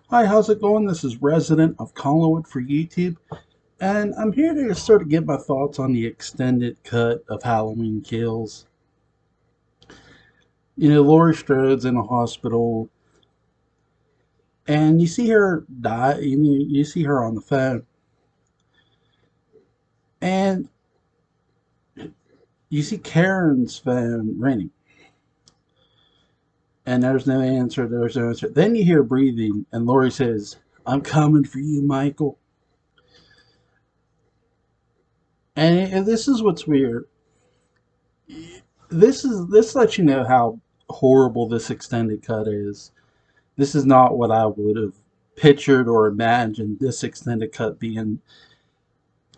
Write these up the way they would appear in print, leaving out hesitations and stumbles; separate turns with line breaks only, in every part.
Hi, how's it going? This is Resident of Collinwood for YouTube, and I'm here to sort of give my thoughts on the extended cut of Halloween Kills. Laurie Strode's in a hospital, and you see her die. You see her on the phone, and you see Karen's phone ringing, and there's no answer. There's no answer. Then you hear breathing, and Laurie says, "I'm coming for you, Michael." And this is what's weird. This lets you know how horrible this extended cut is. This is not what I would have pictured or imagined this extended cut being.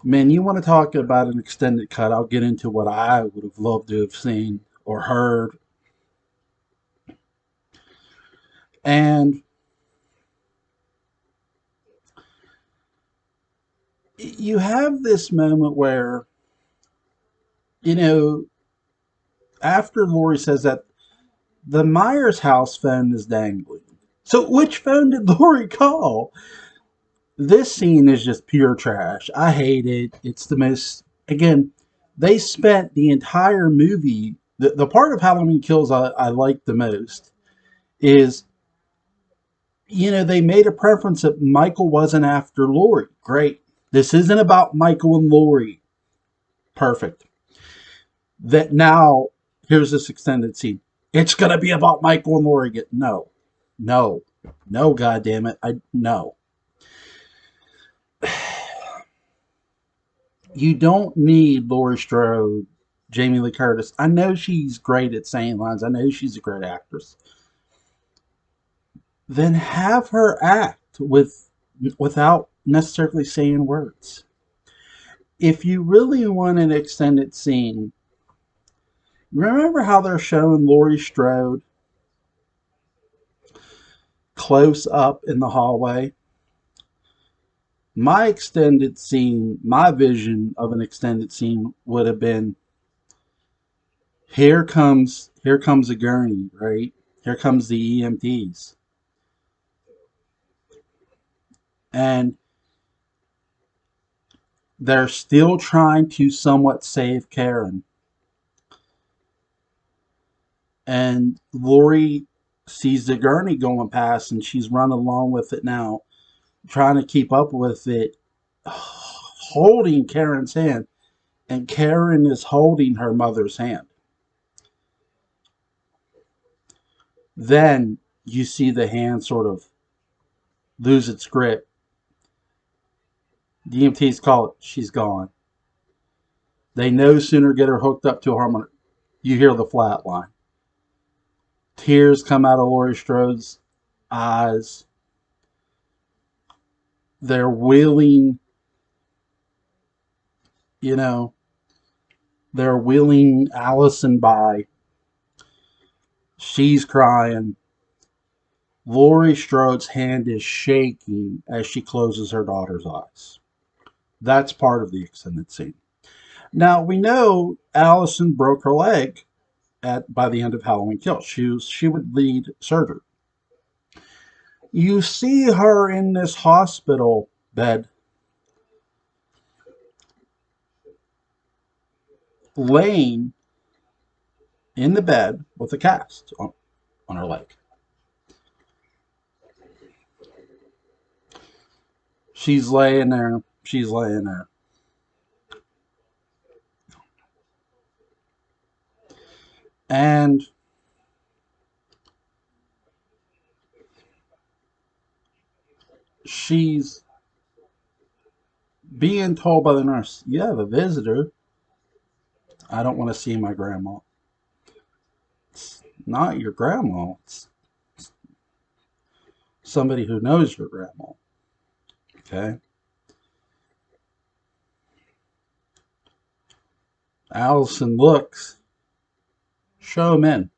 Man, you want to talk about an extended cut? I'll get into what I would have loved to have seen or heard. And you have this moment where, you know, after Lori says that the Myers house phone is dangling. So which phone did Lori call? This scene is just pure trash. I hate it. It's the most, again, they spent the entire movie, the part of Halloween Kills I like the most is, they made a preference that Michael wasn't after Laurie. Great. This isn't about Michael and Laurie. Perfect. That now, here's this extended scene. It's going to be about Michael and Laurie again. No. No. No, God damn it. No. You don't need Laurie Strode, Jamie Lee Curtis. I know she's great at saying lines. I know she's a great actress. Then have her act without necessarily saying words. If you really want an extended scene, remember how they're showing Laurie Strode close up in the hallway? My extended scene, my vision of an extended scene would have been here comes a gurney, right? Here comes the EMTs. And they're still trying to somewhat save Karen. And Lori sees the gurney going past and she's running along with it now, trying to keep up with it, holding Karen's hand. And Karen is holding her mother's hand. Then you see the hand sort of lose its grip. The EMTs call it, she's gone. They no sooner get her hooked up to a harmonic, you hear the flat line. Tears come out of Laurie Strode's eyes. They're wheeling, you know, they're wheeling Allison by. She's crying. Laurie Strode's hand is shaking as she closes her daughter's eyes. That's part of the extended scene. Now we know Allison broke her leg at by the end of Halloween Kills. She would lead surgery. You see her in this hospital bed, laying in the bed with a cast on her leg. She's laying there. She's laying there. And she's being told by the nurse, "You have a visitor. I don't want to see my grandma." It's not your grandma. It's somebody who knows your grandma. Okay. Allison looks. Show him in.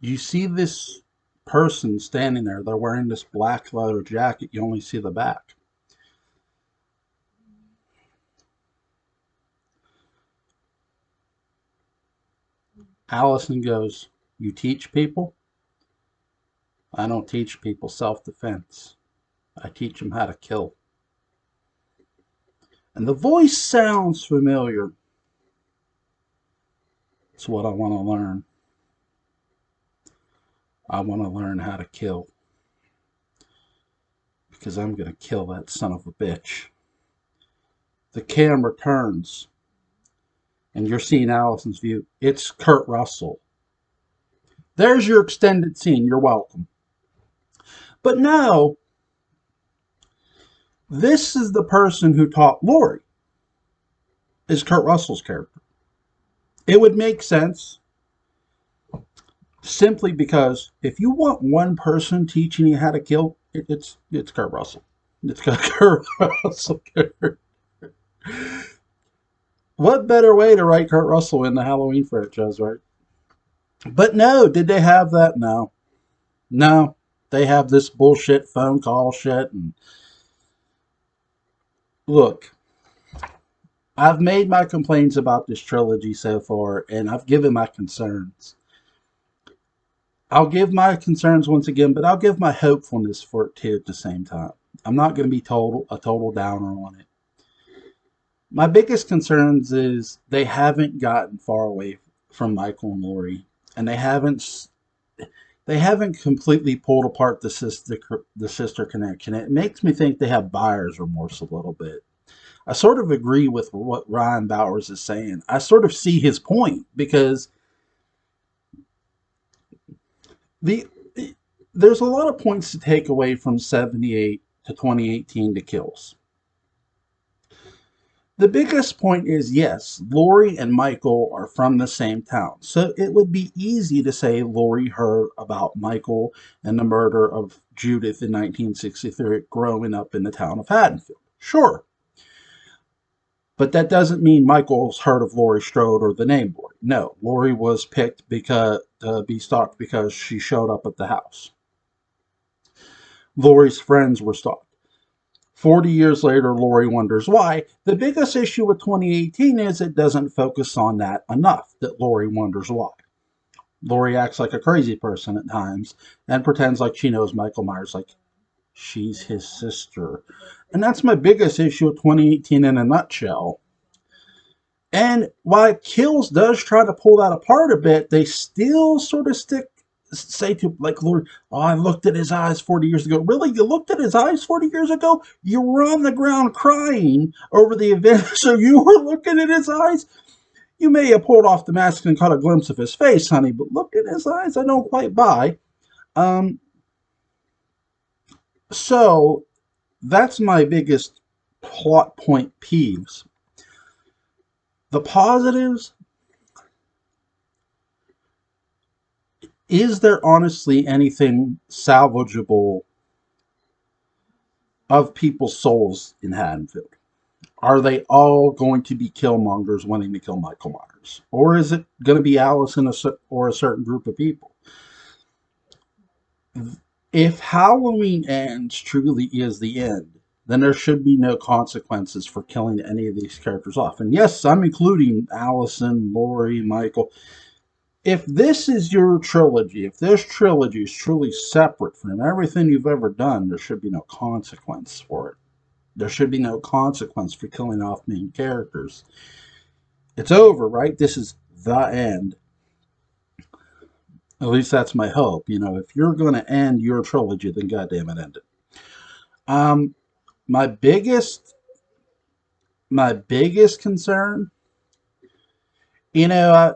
You see this person standing there. They're wearing this black leather jacket. You only see the back. Allison goes, "You teach people?" I don't teach people self-defense. I teach them how to kill. And the voice sounds familiar. It's what I want to learn. I want to learn how to kill. Because I'm going to kill that son of a bitch. The camera turns. And you're seeing Allison's view. It's Kurt Russell. There's your extended scene. You're welcome. But no, this is the person who taught Laurie, is Kurt Russell's character. It would make sense simply because if you want one person teaching you how to kill, it's Kurt Russell. It's got Kurt Russell character. What better way to write Kurt Russell in the Halloween franchise, right? But no, did they have that? No. No. They have this bullshit phone call shit. And look, I've made my complaints about this trilogy so far, and I've given my concerns. I'll give my concerns once again, but I'll give my hopefulness for it too at the same time. I'm not going to be a total downer on it. My biggest concerns is they haven't gotten far away from Michael and Laurie, and they haven't completely pulled apart the sister connection. It makes me think they have buyer's remorse a little bit. I sort of agree with what Ryan Bowers is saying. I sort of see his point because there's a lot of points to take away from 78 to 2018 to Kills. The biggest point is, yes, Laurie and Michael are from the same town. So it would be easy to say Laurie heard about Michael and the murder of Judith in 1963 growing up in the town of Haddonfield. Sure. But that doesn't mean Michael's heard of Laurie Strode or the name Laurie. No, Laurie was picked because be stalked because she showed up at the house. Laurie's friends were stalked. 40 years later, Laurie wonders why. The biggest issue with 2018 is it doesn't focus on that enough, that Laurie wonders why. Laurie acts like a crazy person at times and pretends like she knows Michael Myers, like she's his sister. And that's my biggest issue with 2018 in a nutshell. And while Kills does try to pull that apart a bit, they still sort of say to, like, Laurie, oh, I looked at his eyes 40 years ago. Really? You looked at his eyes 40 years ago? You were on the ground crying over the event, so you were looking at his eyes? You may have pulled off the mask and caught a glimpse of his face, honey, but look at his eyes, I don't quite buy. So, that's my biggest plot point peeves. The positives, is there honestly anything salvageable of people's souls in Haddonfield? Are they all going to be killmongers wanting to kill Michael Myers? Or is it going to be Allison or a certain group of people? If Halloween Ends truly is the end, then there should be no consequences for killing any of these characters off. And yes, I'm including Allison, Laurie, Michael. If this is your trilogy, if this trilogy is truly separate from everything you've ever done, there should be no consequence for it. There should be no consequence for killing off main characters. It's over, right? This is the end. At least that's my hope. You know, if you're going to end your trilogy, then goddamn it, end it. My biggest concern, you know,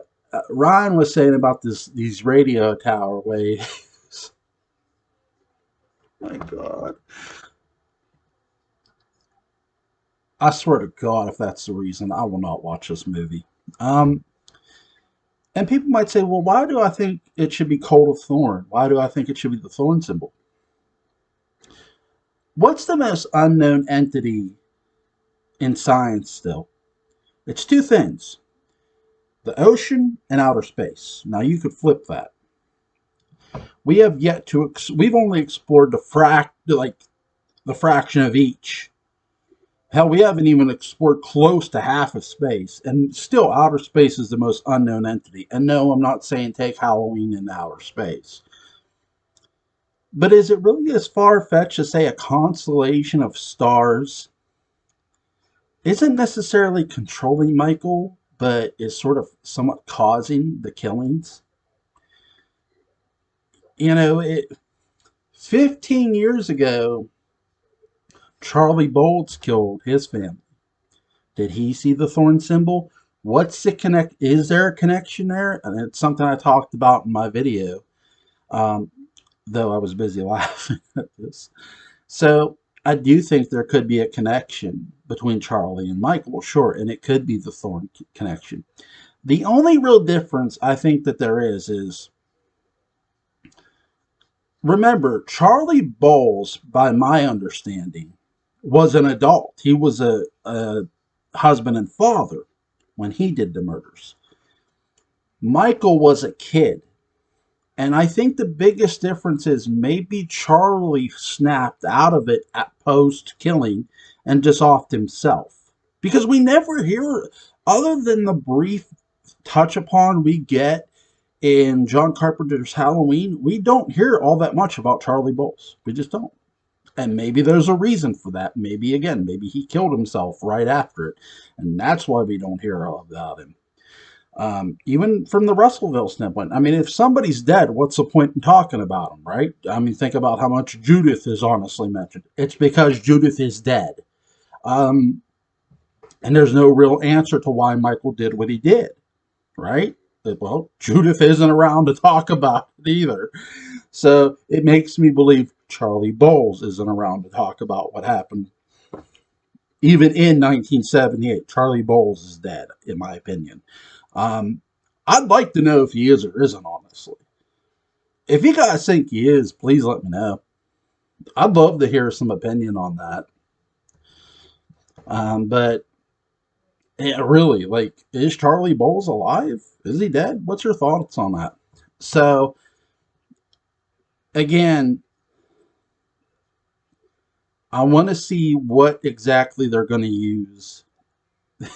Ryan was saying about these radio tower waves. My God. I swear to God, if that's the reason, I will not watch this movie. And people might say, well, why do I think it should be Coat of Thorn? Why do I think it should be the thorn symbol? What's the most unknown entity in science still? It's two things. The ocean and outer space. Now you could flip that. We have yet to, we've only explored the fraction of each. Hell, we haven't even explored close to half of space, and still outer space is the most unknown entity. And no, I'm not saying take Halloween into outer space. But is it really as far-fetched to say a constellation of stars isn't necessarily controlling Michael, but is sort of somewhat causing the killings? You know, 15 years ago, Charlie Bolles killed his family. Did he see the thorn symbol? What's the connect? Is there a connection there? And it's something I talked about in my video, um, though I was busy laughing at this. So I do think there could be a connection between Charlie and Michael, sure, and it could be the thorn connection. The only real difference I think that there is remember, Charlie Bowles, by my understanding, was an adult. He was a husband and father when he did the murders. Michael was a kid. And I think the biggest difference is maybe Charlie snapped out of it at post killing and just offed himself. Because we never hear, other than the brief touch upon we get in John Carpenter's Halloween, we don't hear all that much about Charlie Bowles. We just don't. And maybe there's a reason for that. Maybe, again, maybe he killed himself right after it. And that's why we don't hear all about him. Even from the Russellville standpoint, I mean, if somebody's dead, what's the point in talking about them, right? I mean, think about how much Judith is honestly mentioned. It's because Judith is dead. Um, and there's no real answer to why Michael did what he did, right? Well, Judith isn't around to talk about it either. So it makes me believe Charlie Bowles isn't around to talk about what happened. Even in 1978, Charlie Bowles is dead, in my opinion. Um, I'd like to know if he is or isn't, honestly. If you guys think he is, please let me know. I'd love to hear some opinion on that. But yeah, really, like, is Charlie Bowles alive? Is he dead? What's your thoughts on that? So, again, I want to see what exactly they're going to use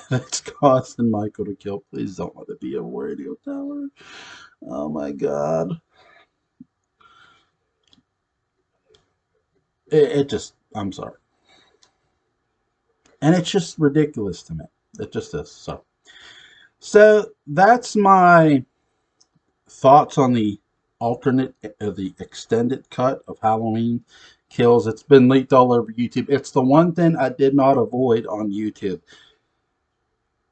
that's causing Michael to kill. Please don't let it be a radio tower. Oh my God. It just, I'm sorry. And it's just ridiculous to me. It just is. So that's my thoughts on the alternate, the extended cut of Halloween Kills. It's been leaked all over YouTube. It's the one thing I did not avoid on YouTube.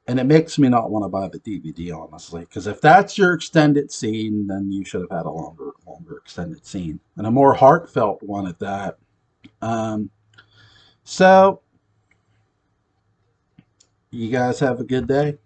And it makes me not want to buy the DVD, honestly. Because if that's your extended scene, then you should have had a longer extended scene. And a more heartfelt one at that. Um, so, you guys have a good day.